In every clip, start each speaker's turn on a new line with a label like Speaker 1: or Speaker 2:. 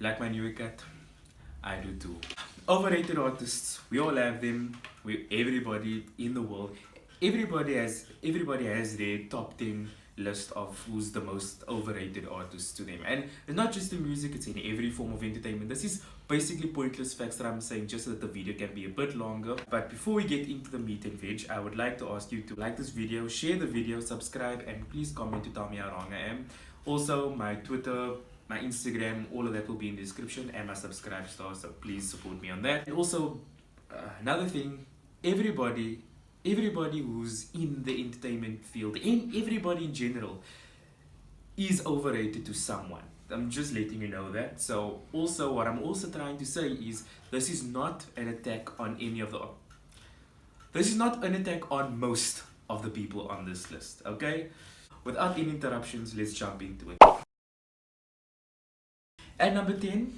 Speaker 1: Like my new cat, I do too. Overrated artists, we all have them. Everybody in the world, everybody has their top 10 list of who's the most overrated artists to them. And it's not just in music, it's in every form of entertainment. This is basically pointless facts that I'm saying just so that the video can be a bit longer. But before we get into the meat and veg, I would like to ask you to like this video, share the video, subscribe, and please comment to tell me how wrong I am. Also, my Twitter, my Instagram, all of that will be in the description, and my subscribe star, so please support me on that. And also, another thing, everybody who's in the entertainment field, and everybody in general, is overrated to someone. I'm just letting you know that. So also, what I'm also trying to say is, this is not an attack on any of the, this is not an attack on most of the people on this list, okay? Without any interruptions, let's jump into it. At number 10,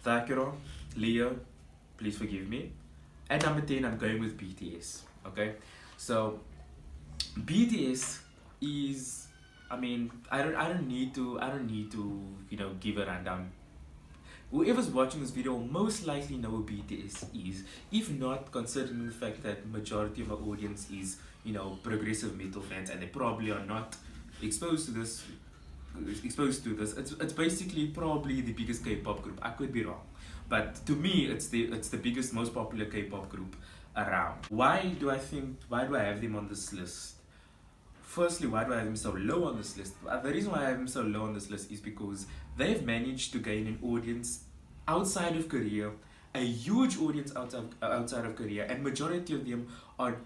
Speaker 1: Thakura, Leo, please forgive me. At number 10, I'm going with b.t.s. Okay, so b.t.s is, I mean, I don't need to, give a rundown. Whoever's watching this video will most likely know who b.t.s is. If not, considering the fact that majority of our audience is, progressive metal fans, and they probably are not exposed to this. It's basically probably the biggest K-pop group. I could be wrong, but to me, it's the biggest, most popular K-pop group around. Why do I have them on this list? Firstly, why do I have them so low on this list? The reason why I have them so low on this list is because they've managed to gain an audience outside of Korea, a huge audience outside of Korea, and majority of them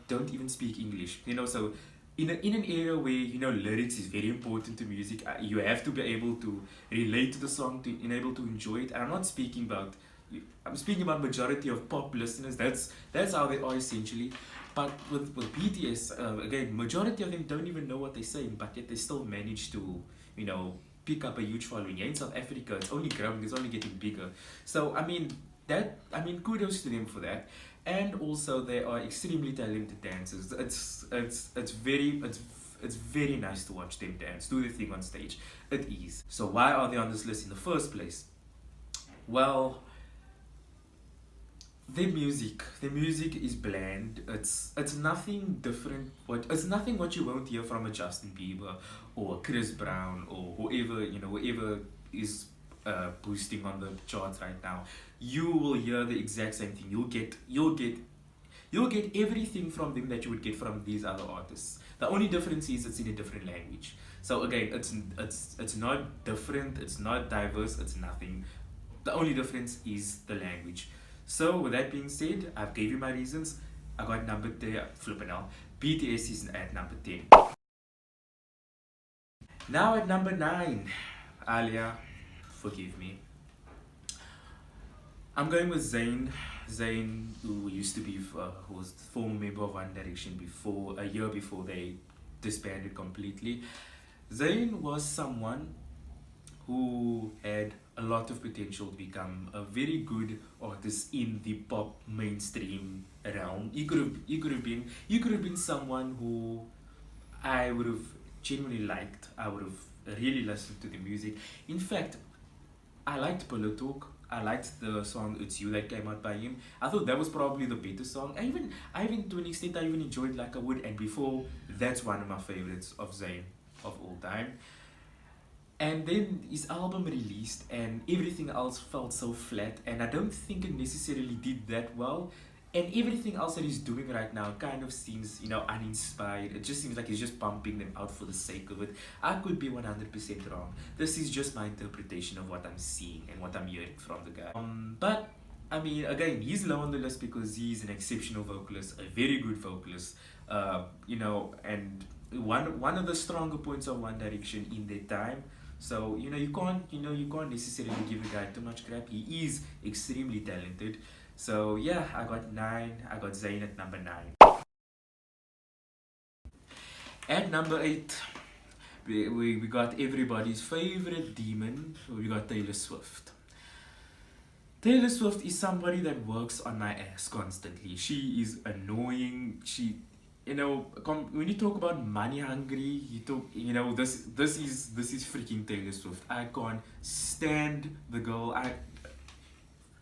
Speaker 1: don't even speak English. So in an era where lyrics is very important to music, you have to be able to relate to the song to be able to enjoy it. And I'm speaking about majority of pop listeners. That's how they are essentially. But with b.t.s, again, majority of them don't even know what they're saying, but yet they still manage to pick up a huge following. Here in South Africa, it's only growing, it's only getting bigger. So kudos to them for that. And also, they are extremely talented dancers. It's very nice to watch them dance, do the thing on stage. It is. So why are they on this list in the first place? Well, their music is bland. It's nothing different. It's nothing what you won't hear from a Justin Bieber or a Chris Brown or whoever is boosting on the charts right now. You will hear the exact same thing. You'll get everything from them that you would get from these other artists. The only difference is it's in a different language. So again, it's not different, it's not diverse, it's nothing. The only difference is the language. So with that being said, I've gave you my reasons. I got number 10, flipping out. b.t.s is at number 10. Now at number 9, Alia, forgive me. I'm going with Zane. Zane, who used to be, who was the former member of One Direction a year before they disbanded completely. Zane was someone who had a lot of potential to become a very good artist in the pop mainstream realm. He could have been someone who I would have genuinely liked. I would have really listened to the music. In fact, I liked Pillow Talk. I liked the song It's You that came out by him. I thought that was probably the better song. I even to an extent, I even enjoyed Like I Would, and Before. That's one of my favorites of Zayn of all time. And then his album released, and everything else felt so flat, and I don't think it necessarily did that well. And everything else that he's doing right now kind of seems, uninspired. It just seems like he's just pumping them out for the sake of it. I could be 100% wrong. This is just my interpretation of what I'm seeing and what I'm hearing from the guy. But, again, he's low on the list because he's an exceptional vocalist, a very good vocalist, and one of the stronger points of One Direction in their time. So, you can't necessarily give the guy too much crap. He is extremely talented. So yeah, I got 9. I got Zayn at number 9. At number 8, we got everybody's favorite demon. We got Taylor Swift. Taylor Swift is somebody that works on my ass constantly. She is annoying. when you talk about money hungry, you talk, this is freaking Taylor Swift. I can't stand the girl.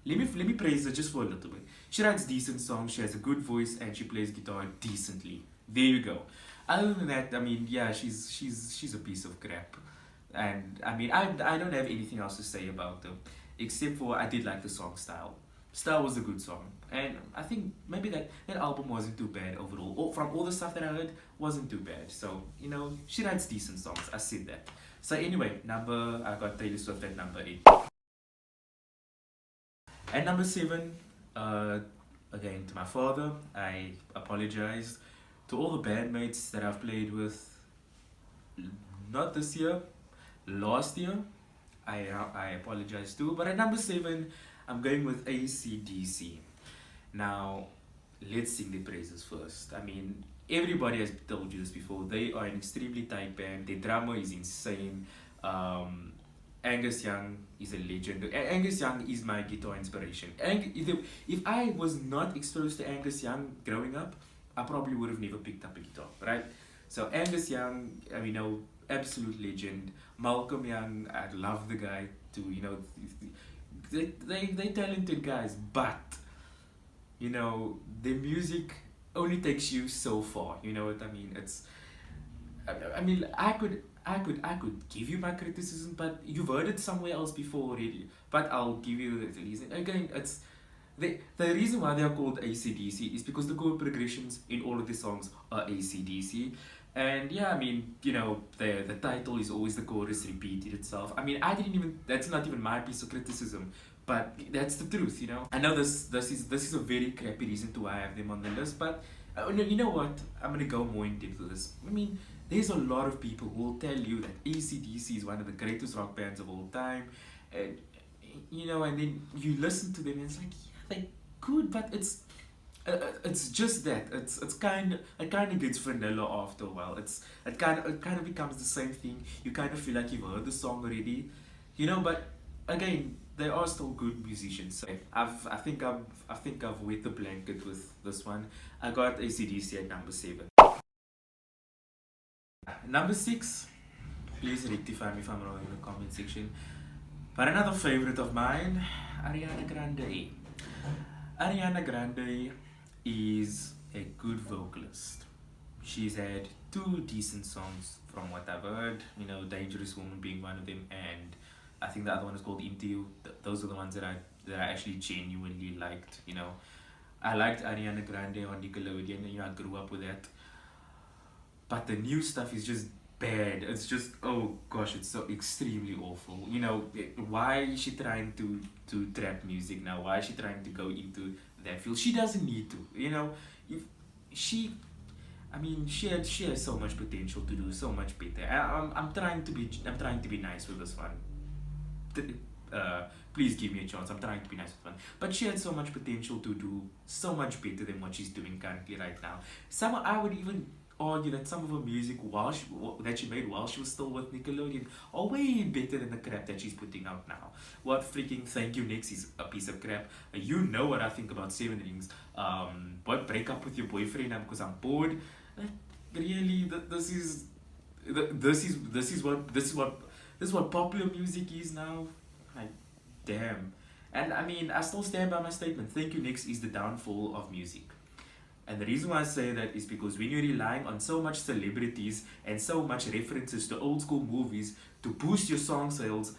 Speaker 1: Let me praise her just for a little bit. She writes decent songs. She has a good voice, and she plays guitar decently. There you go. Other than that, I mean, yeah, she's a piece of crap, and I mean, I don't have anything else to say about her, except for I did like the song Style. Style was a good song, and I think maybe that album wasn't too bad overall. From all the stuff that I heard, wasn't too bad. So she writes decent songs. I said that. So anyway, I got Taylor Swift at number 8. At number 7, uh, again, to my father, I apologized. To all the bandmates that I've played with, not this year, last year, I apologize too. But at number 7, I'm going with ACDC. Now, let's sing the praises first. I mean, everybody has told you this before. They are an extremely tight band. Their drummer is insane. Um, Angus Young is a legend. Angus Young is my guitar inspiration. If I was not exposed to Angus Young growing up, I probably would have never picked up a guitar, right? So Angus Young, I mean, absolute legend. Malcolm Young, I love the guy too. They talented guys, but the music only takes you so far. You know what I mean? I mean, I could give you my criticism, but you've heard it somewhere else before already. But I'll give you the reason. Again, the reason why they are called ACDC is because the chord progressions in all of the songs are ACDC. And yeah, I mean, the title is always the chorus repeated itself. I mean, that's not even my piece of criticism, but that's the truth. I know this is a very crappy reason to why I have them on the list, but no, you know what? I'm gonna go more in depth with this. I mean, there's a lot of people who will tell you that ACDC is one of the greatest rock bands of all time, and and then you listen to them and it's like, yeah, they good, but it's just that it kind of gets vanilla after a while. It kind of becomes the same thing. You kind of feel like you've heard the song already, but again, they are still good musicians. So I think I've wet the blanket with this one. I got ACDC at number 7. Number 6, please rectify me if I'm wrong in the comment section. But another favorite of mine, Ariana Grande. Ariana Grande is a good vocalist. She's had 2 decent songs from what I've heard. Dangerous Woman being one of them, and I think the other one is called Into You. Those are the ones that I actually genuinely liked. I liked Ariana Grande on Nickelodeon. I grew up with that. But the new stuff is just bad. It's just, oh gosh, it's so extremely awful. Why is she trying to trap music now? Why is she trying to go into that field? She doesn't need to. If she I mean, she has so much potential to do so much better. I'm trying to be nice with this one. Please give me a chance. I'm trying to be nice with one. But she had so much potential to do so much better than what she's doing currently right now. I would even argue that some of her music that she made while she was still with Nickelodeon are way better than the crap that she's putting out now. What freaking Thank You Next is a piece of crap. You know what I think about Seven Rings. What break up with your boyfriend because I'm bored. Like, really, this is what popular music is now. Like, damn. And I mean, I still stand by my statement. Thank You Next is the downfall of music. And the reason why I say that is because when you're relying on so much celebrities and so much references to old school movies to boost your song sales,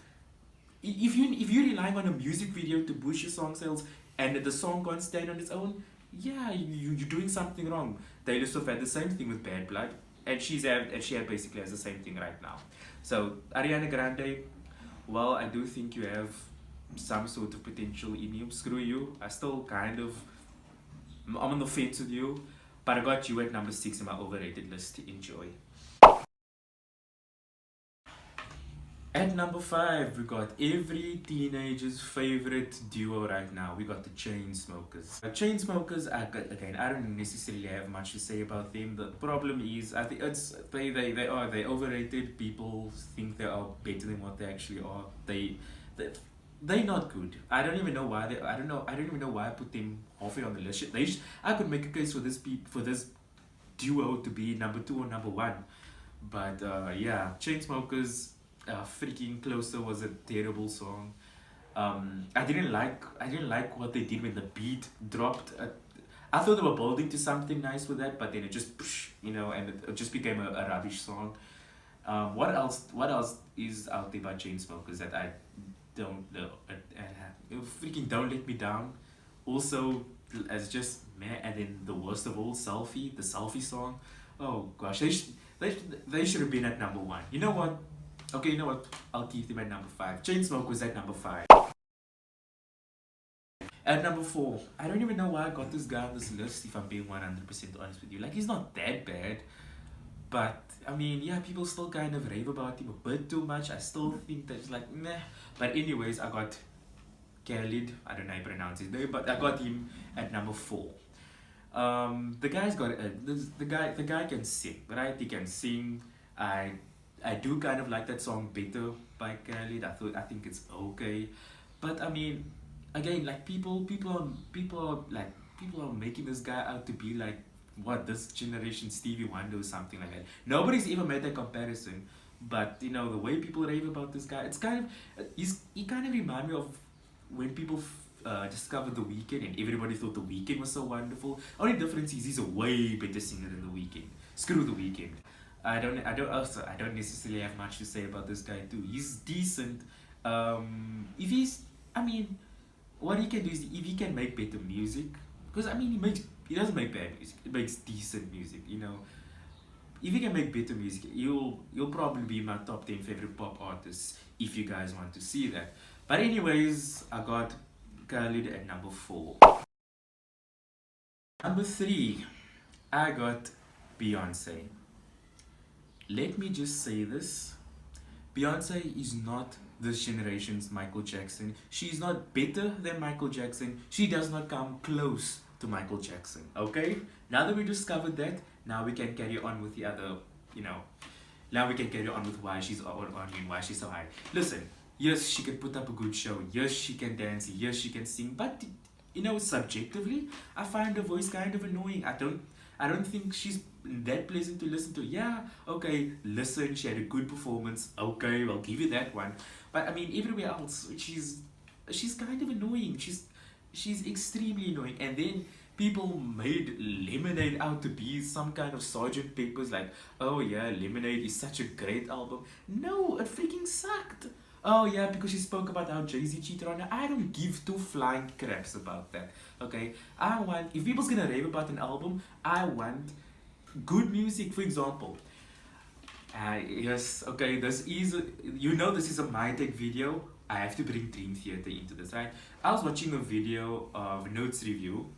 Speaker 1: if you're relying on a music video to boost your song sales and the song can't stand on its own, yeah, you're doing something wrong. Taylor Swift had the same thing with Bad Blood, and she basically has the same thing right now. So Ariana Grande, well, I do think you have some sort of potential in you. Screw you. I'm on the fence with you, but I got you at number 6 in my overrated list. Enjoy. At number 5, we got every teenager's favorite duo right now. We got the Chainsmokers. The Chainsmokers, again, I don't necessarily have much to say about them. The problem is, I think they overrated. People think they are better than what they actually are. They're not good. I don't even know why I don't even know why I put them halfway on the list. I could make a case for this duo to be number two or number one. But yeah, Chainsmokers, freaking Closer was a terrible song. I didn't like what they did when the beat dropped. I thought they were building to something nice with that, but then it just, and it just became a rubbish song. What else? What else is out there by Chainsmokers that I don't know? Freaking Don't Let Me Down. Also, as just man, and then the worst of all, Selfie, the Selfie song. Oh gosh, they should have been at number one. You know what? Okay, you know what? I'll keep them at number five. Chainsmokers at number five. At number four, I don't even know why I got this guy on this list. If I'm being 100% honest with you, like he's not that bad. But I mean, yeah, people still kind of rave about him a bit too much. I still think that's like meh. But anyways, I got Khalid. I don't know how you pronounce his name, but I got him at number four. The guy's got the guy can sing, right? He can sing. I do kind of like that song better by Khalid. I think it's okay, but I mean, again, like people are making this guy out to be like what this generation Stevie Wonder or something like that. Nobody's even made that comparison. But you know the way people rave about this guy, it's kind of he kind of remind me of when people discovered The Weeknd and everybody thought The Weeknd was so wonderful. Only difference is he's a way better singer than The Weeknd. Screw The Weeknd. I don't necessarily have much to say about this guy too. He's decent. If he's, I mean, what he can do is if he can make better music, because I mean he doesn't make bad music. He makes decent music. You know, if he can make better music, you'll probably be my top 10 favorite pop artists if you guys want to see that. But anyways, I got Khalid at number four. Number three, I got Beyonce. Let me just say this. Beyonce is not this generation's Michael Jackson. She's not better than Michael Jackson. She does not come close to Michael Jackson. Okay? Now that we discovered that, now we can carry on with the other, you know. Now we can carry on with why she's on and why she's so high. Listen, yes, she can put up a good show. Yes, she can dance. Yes, she can sing. But you know, subjectively, I find her voice kind of annoying. I don't think she's that pleasant to listen to. Yeah, okay, listen, she had a good performance. Okay, I'll give you that one. But I mean, everywhere else, she's kind of annoying. She's extremely annoying. And then people made Lemonade out to be some kind of Sergeant Pepper's, like, oh yeah, Lemonade is such a great album. No, it freaking sucked. Oh yeah, because she spoke about how Jay-Z cheated on her. I don't give two flying craps about that. Okay? I want, if people's gonna rave about an album, I want good music. For example, yes, okay, this is this is a My Take video. I have to bring Dream Theater into this, right? I was watching a video of Notes Review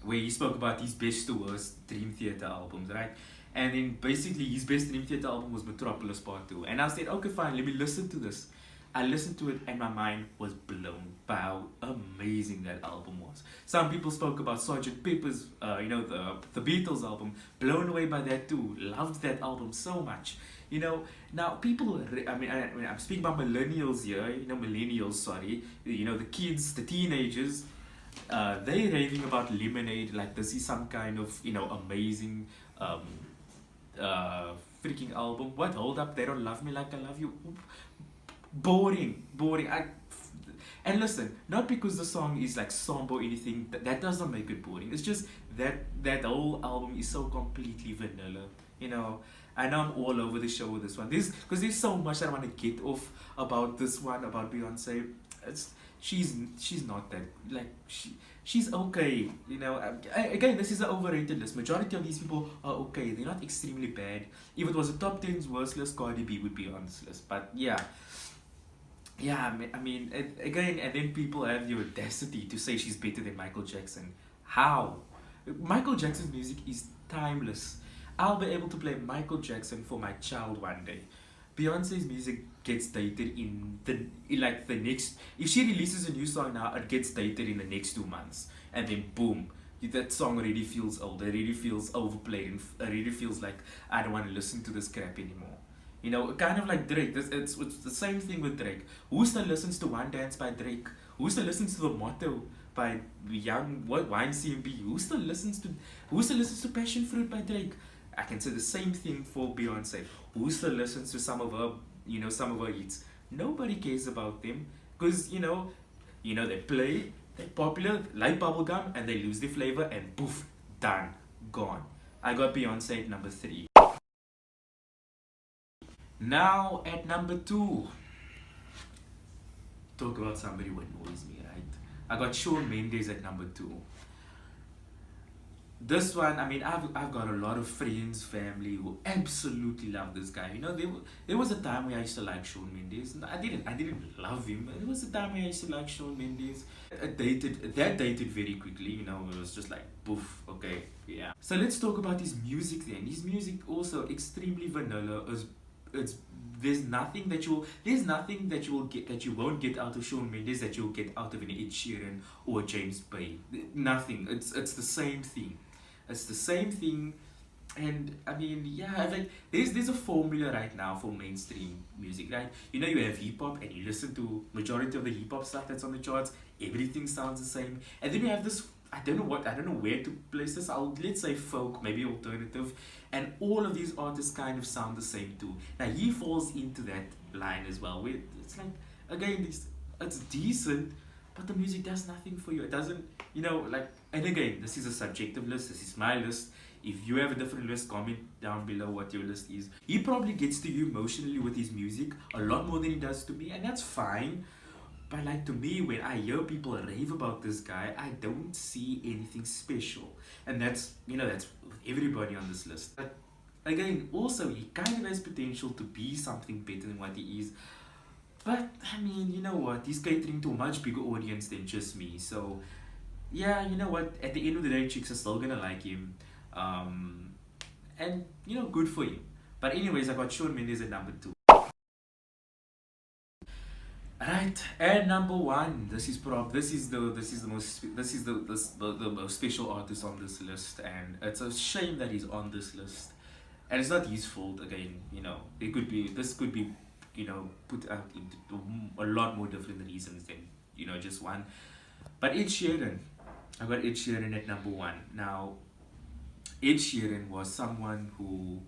Speaker 1: where he spoke about his best to worst Dream Theater albums, right? And then basically his best Dream Theater album was Metropolis Part 2. And I said, okay, fine, let me listen to this. I listened to it and my mind was blown by how amazing that album was. Some people spoke about Sgt. Pepper's, the Beatles album, blown away by that too. Loved that album so much. You know, now people, I'm speaking about millennials here, sorry. You know, the kids, the teenagers, they raving about Lemonade like this is some kind of, amazing freaking album. What? Hold up, they don't love me like I love you. Boring. And listen, not because the song is like somber or anything, that doesn't make it boring. It's just that whole album is so completely vanilla. You know, I know I'm all over the show with this one. Because there's so much that I want to get off about this one, about Beyonce. She's not that, like, she's okay, again, this is an overrated list. Majority of these people are okay, they're not extremely bad. If it was a top 10's worst list, Cardi B would be on this list. But yeah, again, and then people have the audacity to say she's better than Michael Jackson. How? Michael Jackson's music is timeless. I'll be able to play Michael Jackson for my child one day. Beyonce's music gets dated in the next. If she releases a new song now, it gets dated in the next 2 months, and then boom, that song already feels old. It already feels overplayed, and it already feels like I don't want to listen to this crap anymore. Kind of like Drake. It's the same thing with Drake. Who still listens to One Dance by Drake? Who still listens to The Motto by young what YMCMB? Who still listens to Passion Fruit by Drake? I can say the same thing for Beyonce. Who still listens to some of her some of her hits? Nobody cares about them because they play, they're popular, like bubblegum, and they lose the flavor, and poof, done, gone. I got Beyonce at number three. Now at number two, talk about somebody who annoys me, right? I got Shawn Mendes at number two. This one, I mean, I've got a lot of friends, family who absolutely love this guy. There was a time where I used to like Shawn Mendes. I didn't love him, but there was a time where I used to like Shawn Mendes. That dated very quickly. It was just like poof, okay, yeah. So let's talk about his music then. His music also extremely vanilla. It's there's nothing that you will get that you won't get out of Shawn Mendes that you'll get out of an Ed Sheeran or a James Bay. Nothing. It's the same thing. It's the same thing, and I mean, yeah, like there's a formula right now for mainstream music, right? You have hip hop, and you listen to majority of the hip hop stuff that's on the charts. Everything sounds the same, and then you have this. I don't know where to place this. Let's say folk, maybe alternative, and all of these artists kind of sound the same too. Now he falls into that line as well. Where it's like again, it's decent, but the music does nothing for you. It doesn't, like. And again, this is a subjective list. This is my list. If you have a different list, comment down below what your list is. He probably gets to you emotionally with his music a lot more than he does to me, and that's fine. But like to me, when I hear people rave about this guy, I don't see anything special, and that's with everybody on this list. But again, also he kind of has potential to be something better than what he is. But I mean, you know what? He's catering to a much bigger audience than just me. So yeah, you know what? At the end of the day, chicks are still gonna like him, and good for him. But anyways, I got Shawn Mendes at number two. Right, and number one, this is the most special artist on this list, and it's a shame that he's on this list, and it's not his fault. Again, this could be put out into a lot more different reasons than just one. But Ed Sheeran, I got Ed Sheeran at number one. Now, Ed Sheeran was someone who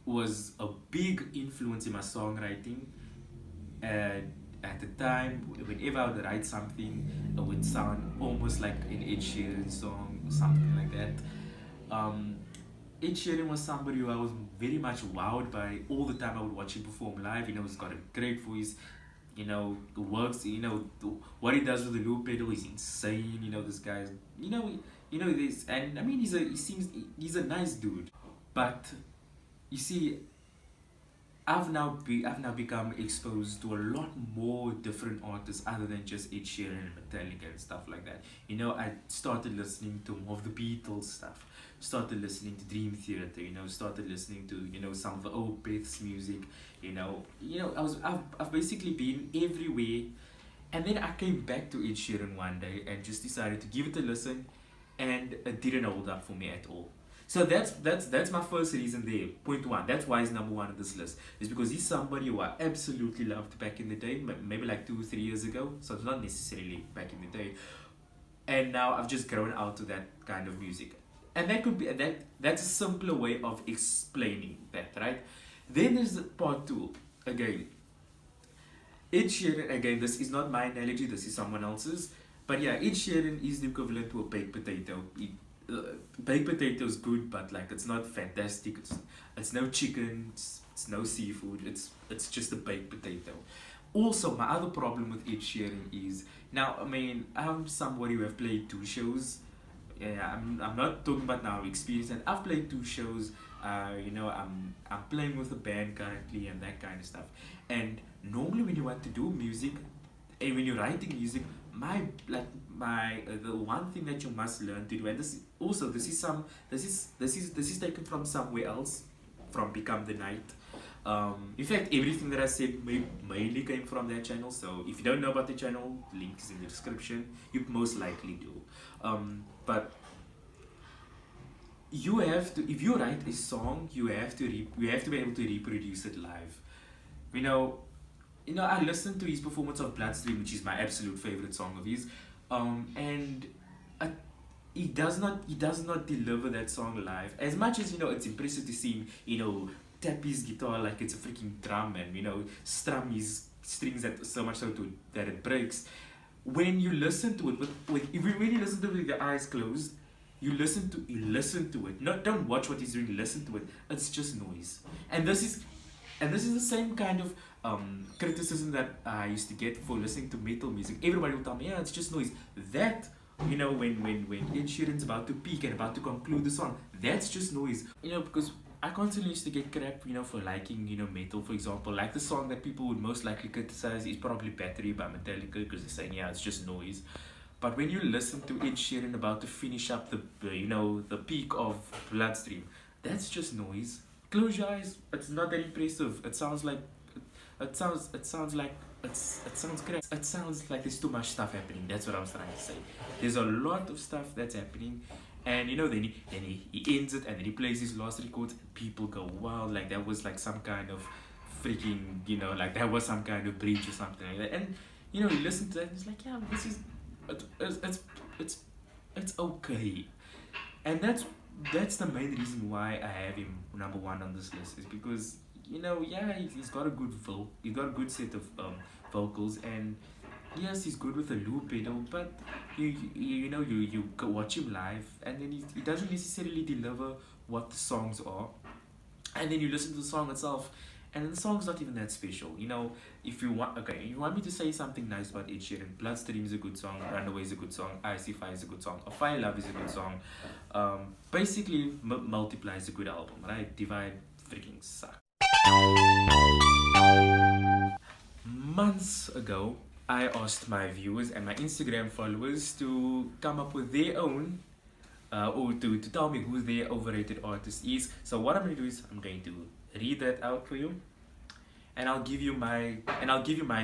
Speaker 1: was a big influence in my songwriting. And at the time, whenever I would write something, it would sound almost like an Ed Sheeran song, something like that. Ed Sheeran was somebody who I was very much wowed by all the time I would watch him perform live. He's got a great voice. The works. What he does with the loop pedal is insane. This guy's. This, and I mean, he's a nice dude, but you see, I've now become exposed to a lot more different artists other than just Ed Sheeran and Metallica and stuff like that. I started listening to more of the Beatles stuff. Started listening to Dream Theater. Started listening to some of the Opeth's music. I've basically been everywhere, and then I came back to Ed Sheeran one day and just decided to give it a listen, and it didn't hold up for me at all. So that's my first reason there. Point one. That's why he's number one on this list. Is because he's somebody who I absolutely loved back in the day, maybe like 2 or 3 years ago. So it's not necessarily back in the day. And now I've just grown out to that kind of music. And that could be that's a simpler way of explaining that, right? Then there's part two. Again, Ed Sheeran. Again, this is not my analogy. This is someone else's. But yeah, Ed Sheeran is the equivalent to a baked potato. Baked potato is good, but like it's not fantastic. It's no chicken. It's no seafood. It's just a baked potato. Also, my other problem with Ed Sheeran is now. I mean, I'm somebody who have played 2 shows. Yeah, I'm not talking about now experience, and I've played 2 shows. I'm playing with a band currently and that kind of stuff. And normally when you want to do music, and when you're writing music, the one thing that you must learn to do, and this is taken from somewhere else, from Become the Night. In fact, everything that I said mainly came from that channel. So if you don't know about the channel, link is in the description. You most likely do. But you have to, if you write a song, you have to be able to reproduce it live. I listened to his performance of Bloodstream, which is my absolute favorite song of his. And uh, he does not deliver that song live. As much as it's impressive to see him, tap his guitar like it's a freaking drum, and strum his strings that so much so that it breaks. When you listen to it when you listen to it with your eyes closed, you listen to it. Not don't watch what he's doing, listen to it. It's just noise. And this is the same kind of criticism that I used to get for listening to metal music. Everybody would tell me, yeah, it's just noise. That when Ed Sheeran's about to peak and about to conclude the song, that's just noise. Because I constantly used to get crap, for liking, metal, for example. Like the song that people would most likely criticize is probably Battery by Metallica, because they're saying, yeah, it's just noise. But when you listen to Ed Sheeran about to finish up the peak of Bloodstream, that's just noise. Close your eyes. It's not that impressive. It sounds great. It sounds like there's too much stuff happening. That's what I was trying to say. There's a lot of stuff that's happening, and then he ends it, and then he plays his last records, and people go wild, like that was like some kind of freaking, like that was some kind of bridge or something like that. And you listen to that, and it's like, yeah, this is it's it's okay. And that's the main reason why I have him number one on this list, is because yeah, he's got a he's got a good set of vocals, and yes, he's good with the loop pedal, but you go watch him live, and then he doesn't necessarily deliver what the songs are. And then you listen to the song itself, and the song's not even that special. If you want me to say something nice about Ed Sheeran, Bloodstream is a good song, Runaway is a good song, Icy Fire is a good song, A Fire Love is a good song. Basically, Multiply is a good album, right? Divide freaking sucks. Months ago, I asked my viewers and my Instagram followers to come up with their own, or to tell me who their overrated artist is. So what I'm going to do is I'm going to read that out for you, and I'll give you my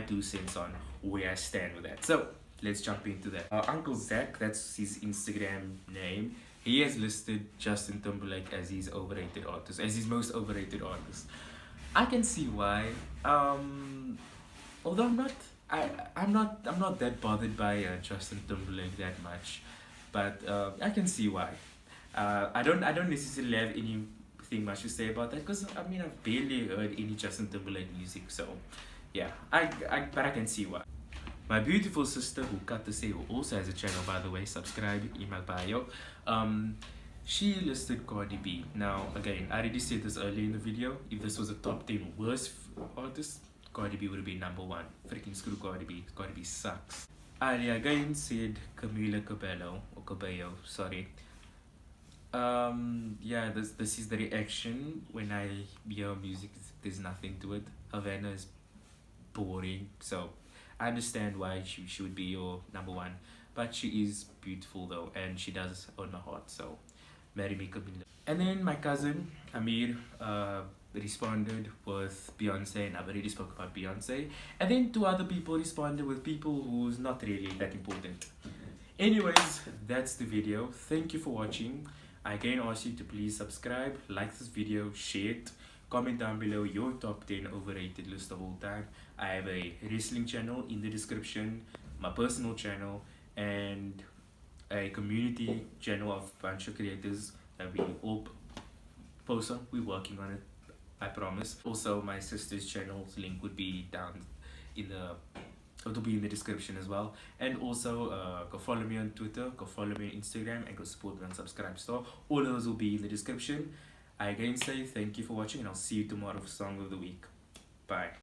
Speaker 1: 2 cents on where I stand with that. So let's jump into that. Uncle Zach, that's his Instagram name. He has listed Justin Timberlake as his overrated artist, as his most overrated artist. I can see why. Although I'm not that bothered by Justin Timberlake that much, but I can see why. I don't necessarily have anything much to say about that, because I mean, I've barely heard any Justin Timberlake music, so yeah, but I can see why. My beautiful sister, who cut the say, who also has a channel, by the way, subscribe, email bio. She listed Cardi B. Now, again, I already said this earlier in the video. If this was a top 10 worst artists, Cardi B would have been number one. Freaking screw Cardi B. Cardi B sucks. I again said Camila Cabello, sorry. Yeah, this is the reaction when I hear music. There's nothing to it. Havana is boring, so I understand why she would be your number one. But she is beautiful though, and she does own my heart, so marry me, Camila. And then my cousin Amir responded with Beyonce, and I've already spoke about Beyonce. And then 2 other people responded with people who's not really that important. Anyways, that's the video. Thank you for watching. I again ask you to please subscribe, like this video, share it, comment down below your top 10 overrated list of all time. I have a wrestling channel in the description, my personal channel, and a community channel of a bunch of creators that we all post on. We're working on it, I promise. Also, my sister's channel's link would be down in the it'll be in the description as well. And also go follow me on Twitter, go follow me on Instagram, and go support me on Subscribe Store. All of those will be in the description. I again say thank you for watching, and I'll see you tomorrow for Song of the Week. Bye.